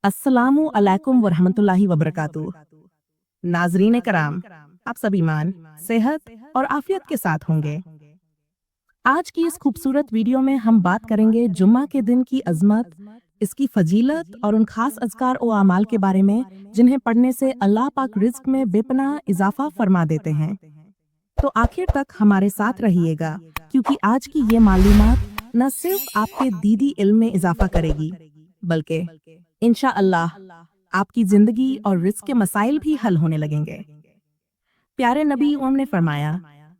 अस्सलामु अलैकुम वरहमतुल्लाहि वबरकातुह। नाजरीन कराम, आप सब ईमान, सेहत और आफियत के साथ होंगे। आज की इस खूबसूरत वीडियो में हम बात करेंगे जुम्मा के दिन की अजमत, इसकी फजीलत और उन खास अज़कार और अमाल के बारे में जिन्हें पढ़ने से अल्लाह पाक रिज़्क में बेपनाह इजाफा फरमा देते हैं। तो आखिर तक हमारे साथ रहिएगा, क्योंकि आज की ये मालूमात न सिर्फ आपके दीदी इल्म में इजाफा करेगी, बल्कि इंशाअल्लाह आपकी जिंदगी और रिस्क के मसाइल भी हल होने लगेंगे। प्यारे नबी ने फरमाया,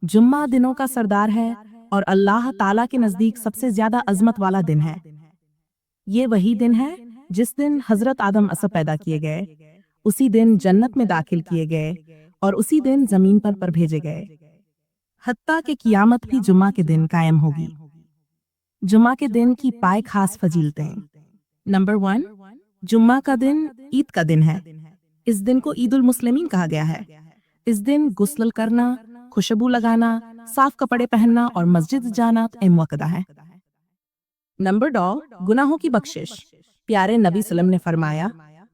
जुम्मा दिनों का सरदार है और अल्लाह ताला के नजदीक सबसे ज्यादा अजमत वाला दिन है। ये वही दिन है जिस दिन हजरत आदम असब पैदा किए गए, उसी दिन जन्नत में दाखिल किए गए और उसी दिन जमीन पर भेजे गए। हत्ता के कियामत भी जुम्मा के दिन कायम होगी। जुम्मा के दिन की पाए खास फजीलतें। नंबर 1, जुम्मा का दिन ईद का दिन है। इस दिन को ईद उल मुस्लिमीन कहा गया है। इस दिन गुस्ल करना, खुशबू लगाना, साफ कपड़े पहनना और मस्जिद जाना मुअक्कदा है। नंबर 2, गुनाहों की बख्शिश। प्यारे नबी सल्लम ने फरमाया,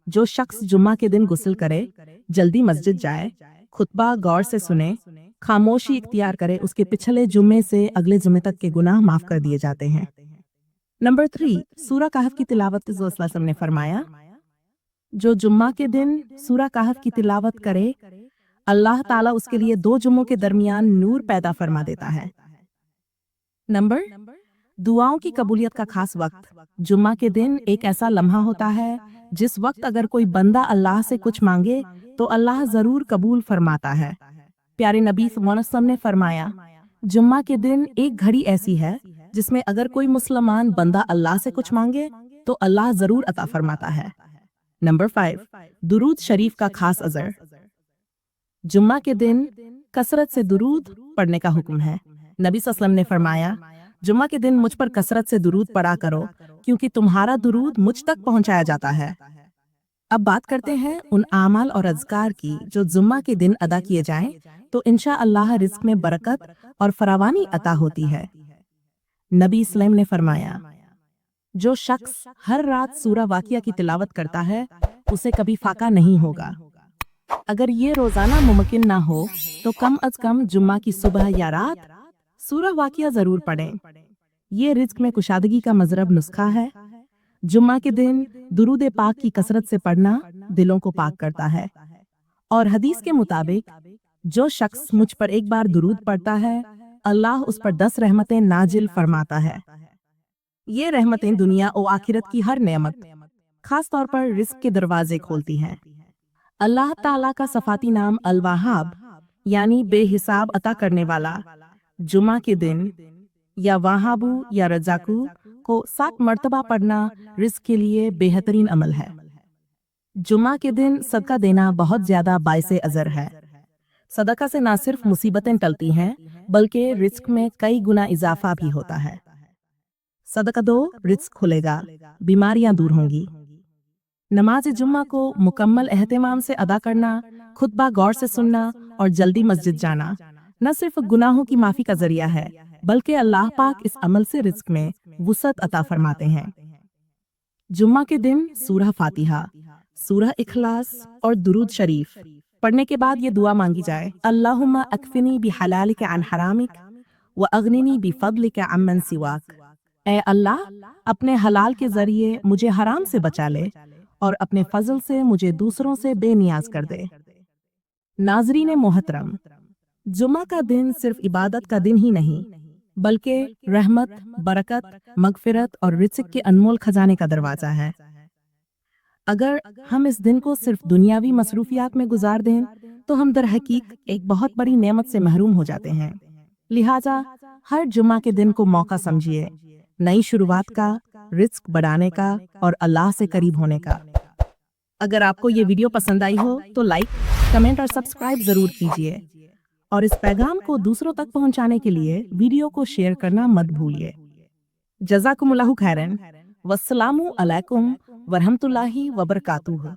जो शख्स जुम्मा के दिन गुस्ल करे, जल्दी मस्जिद जाए, खुतबा गौर से सुने, खामोशी इख्तियार करे, उसके पिछले जुम्मे से अगले जुम्मे तक के गुनाह माफ कर दिए जाते हैं। नंबर 3, सूरा कहफ की तिलावत। रसूल ने फरमाया, जो जुम्मा के दिन सूरा कहफ की तिलावत करे, अल्लाह ताला उसके लिए 2 जुम्मों के दरमियान नूर पैदा फरमा देता है। नंबर, दुआओं की कबूलियत का खास वक्त। जुम्मा के दिन एक ऐसा लम्हा होता है जिस वक्त अगर कोई बंदा अल्लाह से कुछ मांगे तो अल्लाह जरूर कबूल फरमाता है। प्यारे नबी सल्लल्लाहु ने फरमाया, जुम्मा के दिन एक घड़ी ऐसी है जिसमें अगर कोई मुसलमान बंदा अल्लाह से कुछ मांगे तो अल्लाह जरूर अता फरमाता है। नंबर 5, दुरूद शरीफ का खास असर। जुम्मा के दिन कसरत से दुरूद पढ़ने का हुक्म है। नबी सल्लल्लाहु अलैहि वसल्लम ने फरमाया, जुम्मा के दिन मुझ पर कसरत से दुरूद पढ़ा करो, क्योंकि तुम्हारा दुरूद मुझ तक पहुंचाया जाता है। अब बात करते हैं उन आमाल और अज़कार की जो जुम्मा के दिन अदा किए जाएं तो इंशाअल्लाह रिज़्क में बरकत और फरावानी अता होती है। नबी सल्लल्लाहु ने फरमाया, जो शख्स हर रात सूरा वाकिया की तिलावत करता है उसे कभी फाका नहीं होगा। अगर ये रोजाना मुमकिन ना हो तो कम अज कम जुम्मा की सुबह या रात सूरा वाकिया जरूर पढ़ें। ये रिज़्क में कुशादगी का मजरब नुस्खा है। जुम्मा के दिन दुरूद पाक की कसरत से पढ़ना दिलों को पाक करता है, और हदीस के मुताबिक जो शख्स मुझ पर एक बार दुरूद पढ़ता है, अल्लाह उस पर 10 रहमतें नाजिल फरमाता है। ये रहमतें दुनिया और आखिरत की हर नेमत, खास तौर पर रिज़्क के दरवाजे खोलती हैं। अल्लाह ताला का सफाती नाम अल वहाब यानी बेहिसाब अता करने वाला। जुमा के दिन या वहाबू या रजाकू को 7 मर्तबा पढ़ना रिज़्क के लिए बेहतरीन अमल है। जुमा के दिन सदका देना बहुत ज्यादा बाइसे अजर है। सदका से न सिर्फ मुसीबतें टलती हैं, बल्कि रिज़्क में कई गुना इजाफा भी होता है। सदका दो, रिज़्क खुलेगा, बीमारियां दूर होंगी। नमाज जुम्मा को मुकम्मल एहतमाम से अदा करना, खुतबा गौर से सुनना और जल्दी मस्जिद जाना न सिर्फ गुनाहों की माफी का जरिया है, बल्कि अल्लाह पाक इस अमल से रिज़्क में वुसअत अता फरमाते हैं। जुम्मा के दिन सूरह फातिहा, सूरह इखलास और दुरूद शरीफ पढ़ने के बाद ये दुआ मांगी जाए, अल्लाहुम्मा अक्फिनी बिहलालिक अन हरामिक व अगनिनी बिफदलिक अम्मन सिवाक। ऐ अल्लाह, अपने हलाल के जरिए मुझे हराम से बचा ले और अपने फजल से मुझे दूसरों से बेनियाज कर दे। नाजरीन मोहतरम, जुम्मा का दिन सिर्फ इबादत का दिन ही नहीं, बल्कि रहमत, बरकत, मगफिरत और रिज़्क के अनमोल खजाने का दरवाजा है। अगर हम इस दिन को सिर्फ दुनियावी मसरूफियात में गुजार दें तो हम दर हकीक एक बहुत बड़ी नेमत से महरूम हो जाते हैं। लिहाजा हर जुम्मा के दिन को मौका समझिए, नई शुरुआत का, रिज़्क बढ़ाने का और अल्लाह से करीब होने का। अगर आपको ये वीडियो पसंद आई हो तो लाइक, कमेंट और सब्सक्राइब जरूर कीजिए, और इस पैगाम को दूसरों तक पहुंचाने के लिए वीडियो को शेयर करना मत भूलिए। जज़ाकुमुल्लाहु खैरन। वस्सलामु अलैकुम वरहमतुल्लाहि वबरकातुहू।